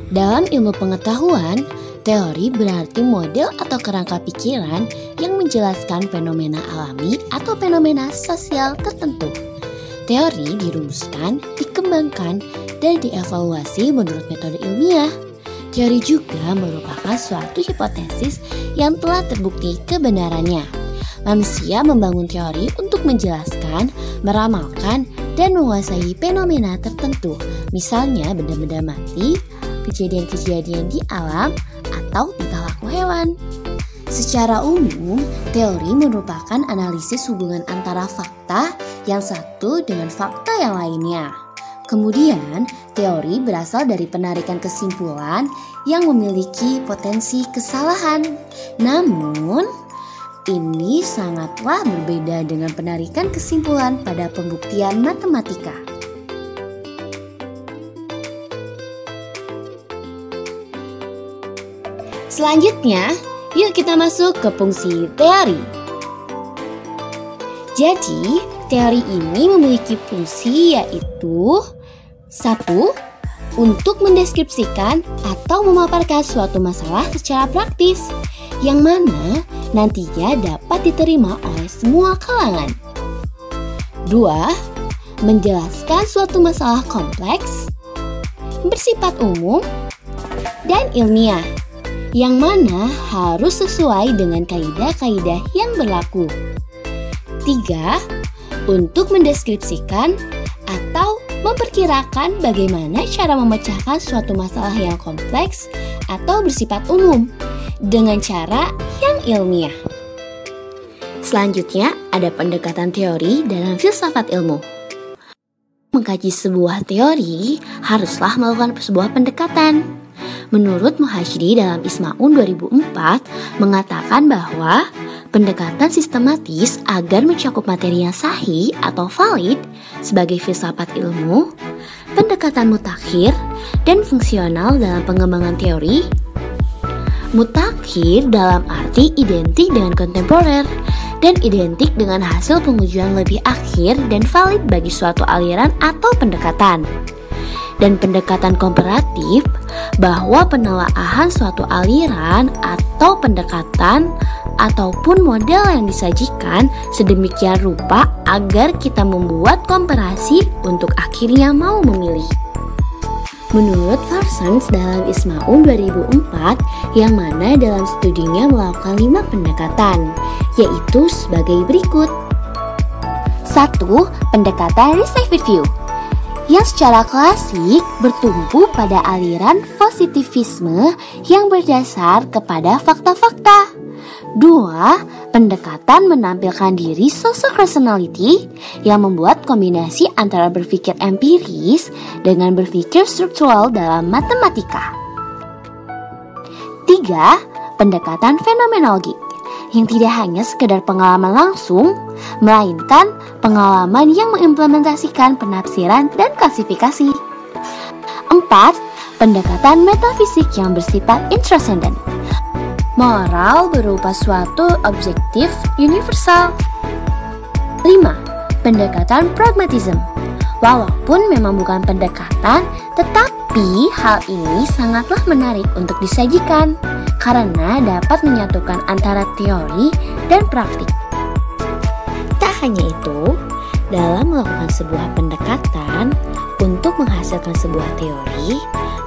Dalam ilmu pengetahuan, teori berarti model atau kerangka pikiran yang menjelaskan fenomena alami atau fenomena sosial tertentu. Teori dirumuskan, dikembangkan, dan dievaluasi menurut metode ilmiah. Teori juga merupakan suatu hipotesis yang telah terbukti kebenarannya. Manusia membangun teori untuk menjelaskan, meramalkan, dan menguasai fenomena tertentu, misalnya benda-benda mati, kejadian-kejadian di alam, atau tingkah laku hewan. Secara umum, teori merupakan analisis hubungan antara fakta yang satu dengan fakta yang lainnya. Kemudian, teori berasal dari penarikan kesimpulan yang memiliki potensi kesalahan. Namun, ini sangatlah berbeda dengan penarikan kesimpulan pada pembuktian matematika. Selanjutnya, yuk kita masuk ke fungsi teori. Jadi, teori ini memiliki fungsi yaitu 1. Untuk mendeskripsikan atau memaparkan suatu masalah secara praktis, yang mana nantinya dapat diterima oleh semua kalangan. 2. Menjelaskan suatu masalah kompleks, bersifat umum, dan ilmiah, yang mana harus sesuai dengan kaidah-kaidah yang berlaku. 3. Untuk mendeskripsikan atau memperkirakan bagaimana cara memecahkan suatu masalah yang kompleks atau bersifat umum dengan cara yang ilmiah. Selanjutnya, ada pendekatan teori dalam filsafat ilmu. Mengkaji sebuah teori, haruslah melakukan sebuah pendekatan. Menurut Muhajri dalam Ismaun 2004 mengatakan bahwa pendekatan sistematis agar mencakup materi yang sahih atau valid sebagai filsafat ilmu, pendekatan mutakhir dan fungsional dalam pengembangan teori. Mutakhir dalam arti identik dengan kontemporer dan identik dengan hasil pengujian lebih akhir dan valid bagi suatu aliran atau pendekatan. Dan pendekatan komparatif bahwa penelaahan suatu aliran atau pendekatan ataupun model yang disajikan sedemikian rupa agar kita membuat komparasi untuk akhirnya mau memilih. Menurut Parsons dalam Ismaun 2004, yang mana dalam studinya melakukan 5 pendekatan, yaitu sebagai berikut. 1. Pendekatan received view, yang secara klasik bertumpu pada aliran positivisme yang berdasar kepada fakta-fakta. 2. Pendekatan menampilkan diri sosok personality yang membuat kombinasi antara berpikir empiris dengan berpikir struktural dalam matematika. 3. Pendekatan fenomenologi yang tidak hanya sekedar pengalaman langsung, melainkan pengalaman yang mengimplementasikan penafsiran dan klasifikasi. 4. Pendekatan metafisik yang bersifat intransenden. Moral berupa suatu objektif universal. 5. Pendekatan pragmatism. Walaupun memang bukan pendekatan, tetapi hal ini sangatlah menarik untuk disajikan karena dapat menyatukan antara teori dan praktik. Tak hanya itu, dalam melakukan sebuah pendekatan untuk menghasilkan sebuah teori,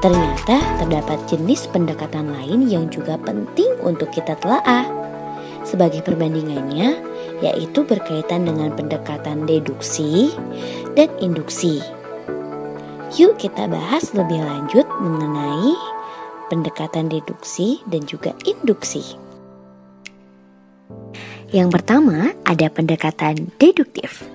ternyata terdapat jenis pendekatan lain yang juga penting untuk kita telaah. Sebagai perbandingannya, yaitu berkaitan dengan pendekatan deduksi dan induksi. Yuk kita bahas lebih lanjut mengenai pendekatan deduksi dan juga induksi. Yang pertama ada pendekatan deduktif.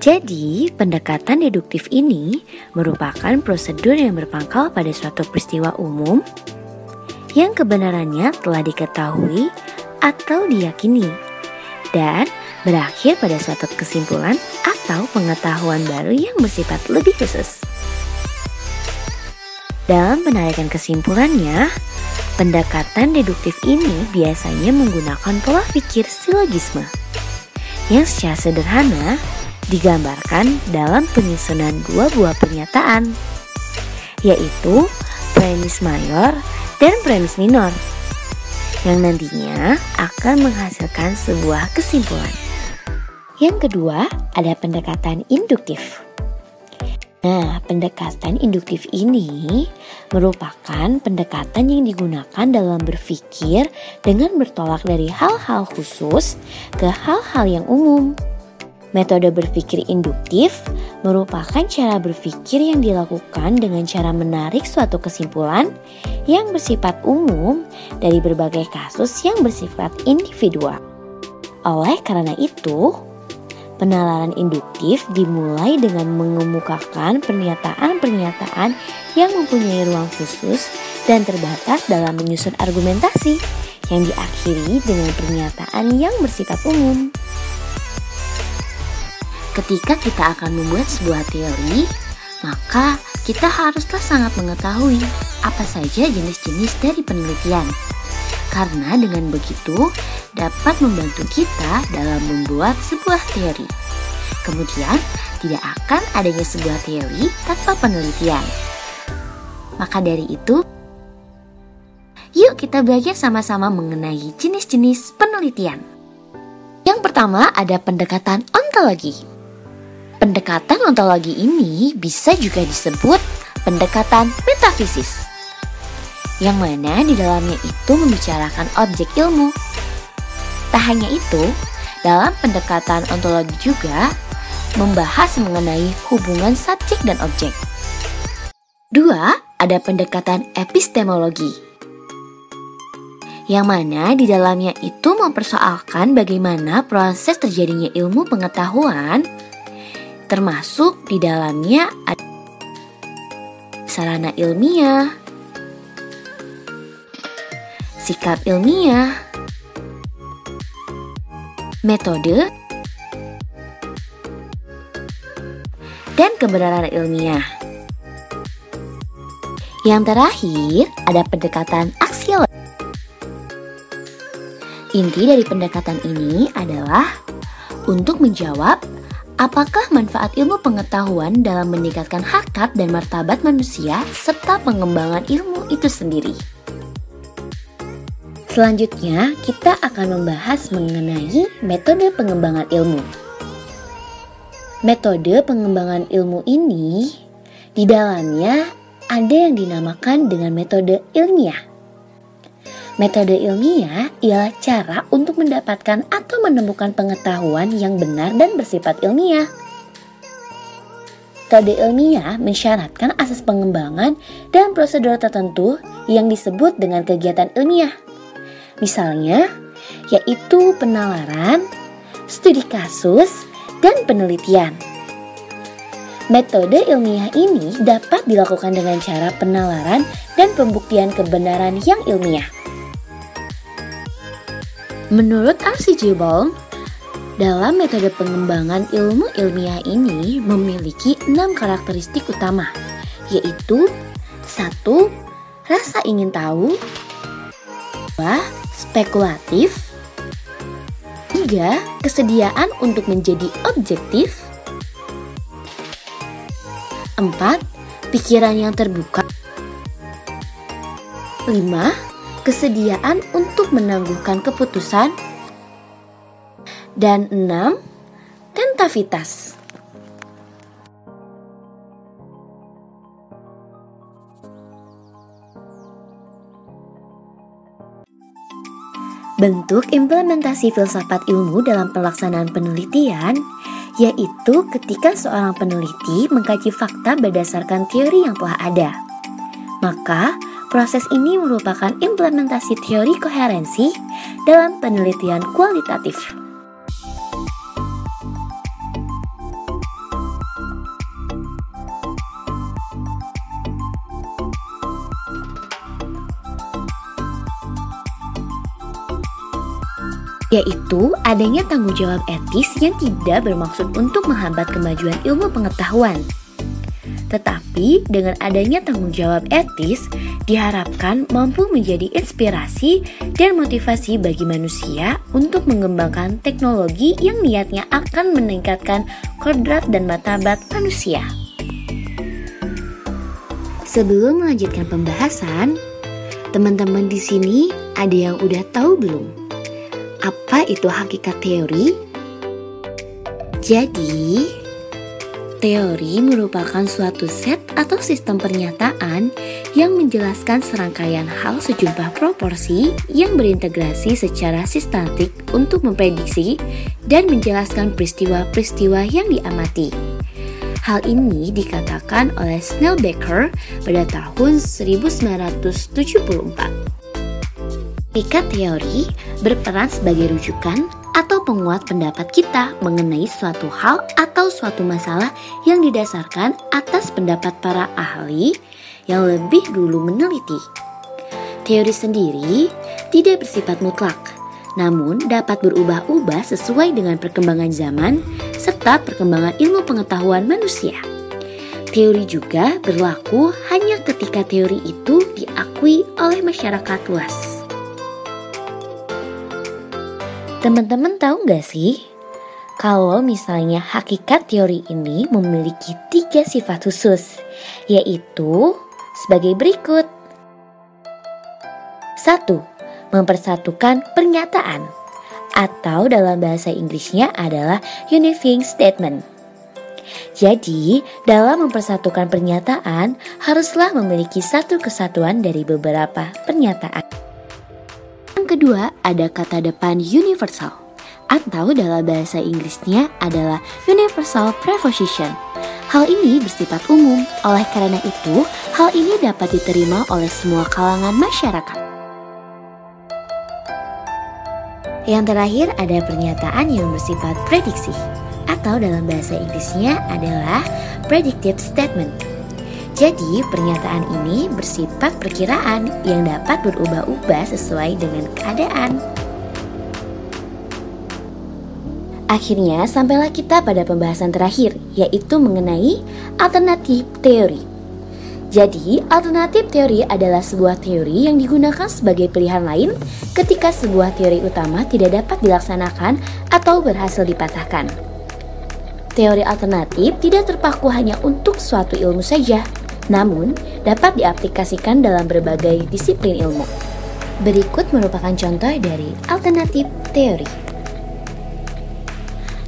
Jadi, pendekatan deduktif ini merupakan prosedur yang berpangkal pada suatu peristiwa umum yang kebenarannya telah diketahui atau diyakini dan berakhir pada suatu kesimpulan atau pengetahuan baru yang bersifat lebih khusus. Dalam penarikan kesimpulannya, pendekatan deduktif ini biasanya menggunakan pola pikir silogisme yang secara sederhana digambarkan dalam penyusunan dua buah pernyataan, yaitu premis mayor dan premis minor, yang nantinya akan menghasilkan sebuah kesimpulan. Yang kedua, ada pendekatan induktif. Nah, pendekatan induktif ini merupakan pendekatan yang digunakan dalam berpikir dengan bertolak dari hal-hal khusus ke hal-hal yang umum. Metode berpikir induktif merupakan cara berpikir yang dilakukan dengan cara menarik suatu kesimpulan yang bersifat umum dari berbagai kasus yang bersifat individual. Oleh karena itu, penalaran induktif dimulai dengan mengemukakan pernyataan-pernyataan yang mempunyai ruang khusus dan terbatas dalam menyusun argumentasi yang diakhiri dengan pernyataan yang bersifat umum. Ketika kita akan membuat sebuah teori, maka kita haruslah sangat mengetahui apa saja jenis-jenis dari penelitian. Karena dengan begitu dapat membantu kita dalam membuat sebuah teori. Kemudian tidak akan adanya sebuah teori tanpa penelitian. Maka dari itu, yuk kita belajar sama-sama mengenai jenis-jenis penelitian. Yang pertama ada pendekatan ontologi. Pendekatan ontologi ini bisa juga disebut pendekatan metafisis, yang mana di dalamnya itu membicarakan objek ilmu. Tak hanya itu, dalam pendekatan ontologi juga membahas mengenai hubungan subjek dan objek. Dua, ada pendekatan epistemologi, yang mana di dalamnya itu mempersoalkan bagaimana proses terjadinya ilmu pengetahuan, termasuk di dalamnya ada sarana ilmiah, sikap ilmiah, metode, dan kebenaran ilmiah. Yang terakhir ada pendekatan aksiologi. Inti dari pendekatan ini adalah untuk menjawab apakah manfaat ilmu pengetahuan dalam meningkatkan harkat dan martabat manusia serta pengembangan ilmu itu sendiri. Selanjutnya, kita akan membahas mengenai metode pengembangan ilmu. Metode pengembangan ilmu ini di dalamnya ada yang dinamakan dengan metode ilmiah. Metode ilmiah ialah cara untuk mendapatkan atau menemukan pengetahuan yang benar dan bersifat ilmiah. Metode ilmiah mensyaratkan asas pengembangan dan prosedur tertentu yang disebut dengan kegiatan ilmiah. Misalnya, yaitu penalaran, studi kasus, dan penelitian. Metode ilmiah ini dapat dilakukan dengan cara penalaran dan pembuktian kebenaran yang ilmiah. Menurut R.C.G. Bohm, dalam metode pengembangan ilmu ilmiah ini memiliki 6 karakteristik utama, yaitu 1. Rasa ingin tahu, 2. Spekulatif, 3. Kesediaan untuk menjadi objektif, 4. Pikiran yang terbuka, 5. Kesediaan untuk menangguhkan keputusan, dan 6. Tentavitas. Bentuk implementasi filsafat ilmu dalam pelaksanaan penelitian yaitu ketika seorang peneliti mengkaji fakta berdasarkan teori yang telah ada. Maka, proses ini merupakan implementasi teori koherensi dalam penelitian kualitatif. Yaitu adanya tanggung jawab etis yang tidak bermaksud untuk menghambat kemajuan ilmu pengetahuan. Tetapi dengan adanya tanggung jawab etis, diharapkan mampu menjadi inspirasi dan motivasi bagi manusia untuk mengembangkan teknologi yang niatnya akan meningkatkan kodrat dan martabat manusia. Sebelum melanjutkan pembahasan, teman-teman di sini ada yang udah tahu belum? Apa itu hakikat teori? Jadi, teori merupakan suatu set atau sistem pernyataan yang menjelaskan serangkaian hal sejumlah proporsi yang berintegrasi secara sistematik untuk memprediksi dan menjelaskan peristiwa-peristiwa yang diamati. Hal ini dikatakan oleh Snellbaker pada tahun 1974. Hakikat teori berperan sebagai rujukan atau penguat pendapat kita mengenai suatu hal atau suatu masalah yang didasarkan atas pendapat para ahli yang lebih dulu meneliti. Teori sendiri tidak bersifat mutlak, namun dapat berubah-ubah sesuai dengan perkembangan zaman serta perkembangan ilmu pengetahuan manusia. Teori juga berlaku hanya ketika teori itu diakui oleh masyarakat luas. Teman-teman tahu nggak sih, kalau misalnya hakikat teori ini memiliki 3 sifat khusus, yaitu sebagai berikut. 1. Mempersatukan pernyataan, atau dalam bahasa Inggrisnya adalah unifying statement. Jadi, dalam mempersatukan pernyataan, haruslah memiliki satu kesatuan dari beberapa pernyataan. Yang kedua, ada kata depan universal, atau dalam bahasa Inggrisnya adalah universal preposition. Hal ini bersifat umum, oleh karena itu, hal ini dapat diterima oleh semua kalangan masyarakat. Yang terakhir, ada pernyataan yang bersifat prediksi, atau dalam bahasa Inggrisnya adalah predictive statement. Jadi, pernyataan ini bersifat perkiraan yang dapat berubah-ubah sesuai dengan keadaan. Akhirnya, sampailah kita pada pembahasan terakhir, yaitu mengenai alternatif teori. Jadi, alternatif teori adalah sebuah teori yang digunakan sebagai pilihan lain ketika sebuah teori utama tidak dapat dilaksanakan atau berhasil dipatahkan. Teori alternatif tidak terpaku hanya untuk suatu ilmu saja, namun dapat diaplikasikan dalam berbagai disiplin ilmu. Berikut merupakan contoh dari alternatif teori.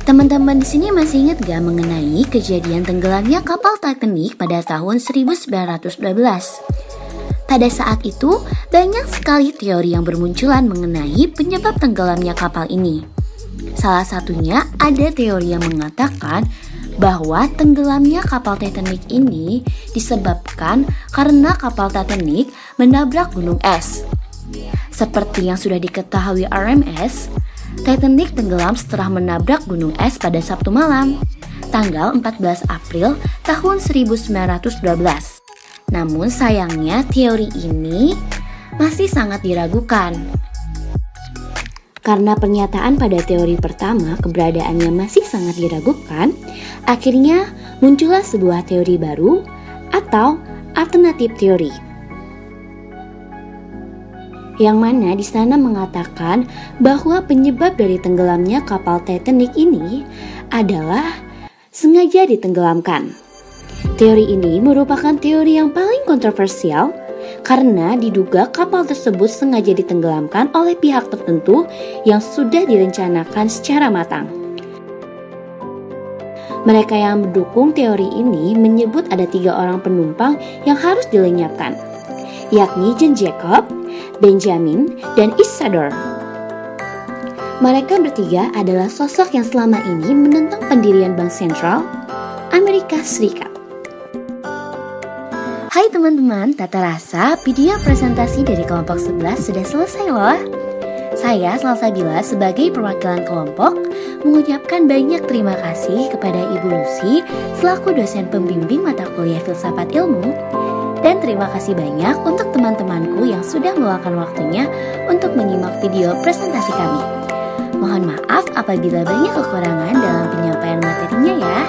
Teman-teman di sini masih ingat gak mengenai kejadian tenggelamnya kapal Titanic pada tahun 1912? Pada saat itu, banyak sekali teori yang bermunculan mengenai penyebab tenggelamnya kapal ini. Salah satunya ada teori yang mengatakan bahwa tenggelamnya kapal Titanic ini disebabkan karena kapal Titanic menabrak gunung es. Seperti yang sudah diketahui RMS, Titanic tenggelam setelah menabrak gunung es pada Sabtu malam, tanggal 14 April tahun 1912. Namun sayangnya teori ini masih sangat diragukan. Karena pernyataan pada teori pertama keberadaannya masih sangat diragukan, akhirnya muncullah sebuah teori baru atau alternatif teori. Yang mana di sana mengatakan bahwa penyebab dari tenggelamnya kapal Titanic ini adalah sengaja ditenggelamkan. Teori ini merupakan teori yang paling kontroversial karena diduga kapal tersebut sengaja ditenggelamkan oleh pihak tertentu yang sudah direncanakan secara matang. Mereka yang mendukung teori ini menyebut ada 3 orang penumpang yang harus dilenyapkan, yakni John Jacob, Benjamin, dan Isadore. Mereka bertiga adalah sosok yang selama ini menentang pendirian Bank Sentral Amerika Serikat. Hai teman-teman, tak terasa video presentasi dari kelompok 11 sudah selesai loh. Saya Salsabila sebagai perwakilan kelompok mengucapkan banyak terima kasih kepada Ibu Lucy selaku dosen pembimbing mata kuliah Filsafat Ilmu, dan terima kasih banyak untuk teman-temanku yang sudah meluangkan waktunya untuk menyimak video presentasi kami. Mohon maaf apabila banyak kekurangan dalam penyampaian materinya ya.